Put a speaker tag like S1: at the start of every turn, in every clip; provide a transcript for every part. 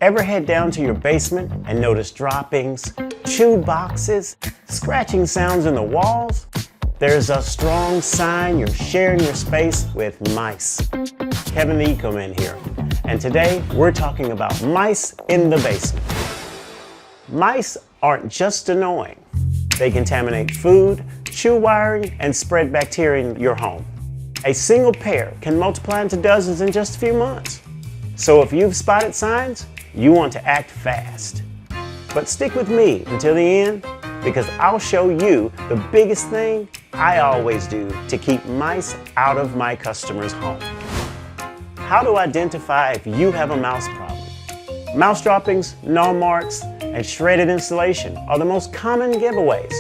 S1: Ever head down to your basement and notice droppings, chewed boxes, scratching sounds in the walls? There's a strong sign you're sharing your space with mice. Kevin the Eco Man here, and today we're talking about mice in the basement. Mice aren't just annoying. They contaminate food, chew wiring, and spread bacteria in your home. A single pair can multiply into dozens in just a few months. So if you've spotted signs, you want to act fast. But stick with me until the end, because I'll show you the biggest thing I always do to keep mice out of my customers' home. How to identify if you have a mouse problem. Mouse droppings, gnaw marks, and shredded insulation are the most common giveaways.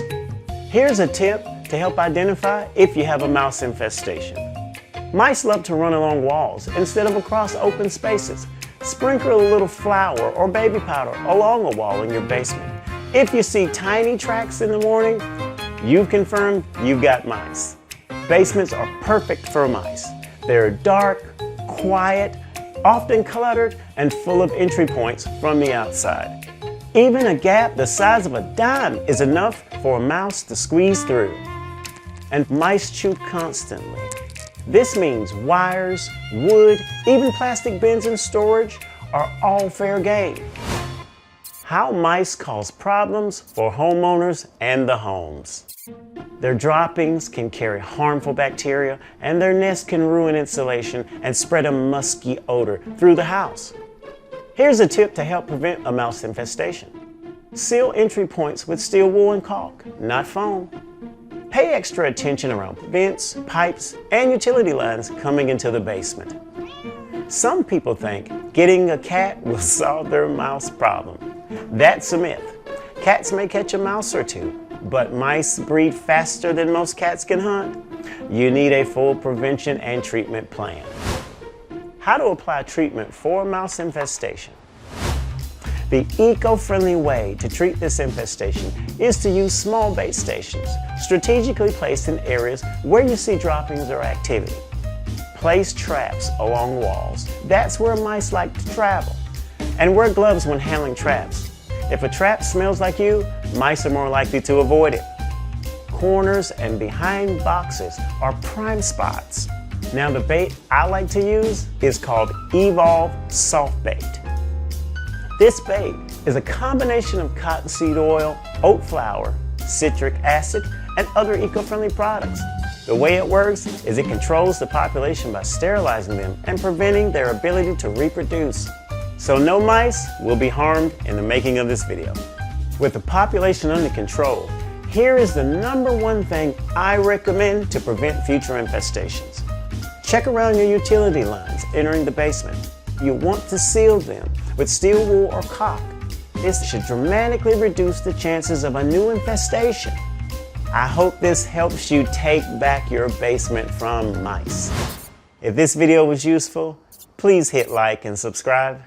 S1: Here's a tip to help identify if you have a mouse infestation. Mice love to run along walls instead of across open spaces. Sprinkle a little flour or baby powder along a wall in your basement. If you see tiny tracks in the morning, you've confirmed you've got mice. Basements are perfect for mice. They're dark, quiet, often cluttered, and full of entry points from the outside. Even a gap the size of a dime is enough for a mouse to squeeze through. And mice chew constantly. This means wires, wood, even plastic bins in storage are all fair game. How mice cause problems for homeowners and the homes. Their droppings can carry harmful bacteria, and their nest can ruin insulation and spread a musky odor through the house. Here's a tip to help prevent a mouse infestation. Seal entry points with steel wool and caulk, not foam. Pay extra attention around vents, pipes, and utility lines coming into the basement. Some people think getting a cat will solve their mouse problem. That's a myth. Cats may catch a mouse or two, but mice breed faster than most cats can hunt. You need a full prevention and treatment plan. How to apply treatment for a mouse infestation. The eco-friendly way to treat this infestation is to use small bait stations, strategically placed in areas where you see droppings or activity. Place traps along walls. That's where mice like to travel. And wear gloves when handling traps. If a trap smells like you, mice are more likely to avoid it. Corners and behind boxes are prime spots. Now the bait I like to use is called Evolve Soft Bait. This bait is a combination of cottonseed oil, oat flour, citric acid, and other eco-friendly products. The way it works is it controls the population by sterilizing them and preventing their ability to reproduce. So no mice will be harmed in the making of this video. With the population under control, here is the #1 thing I recommend to prevent future infestations. Check around your utility lines entering the basement. You want to seal them with steel wool or caulk. This should dramatically reduce the chances of a new infestation. I hope this helps you take back your basement from mice. If this video was useful, please hit like and subscribe.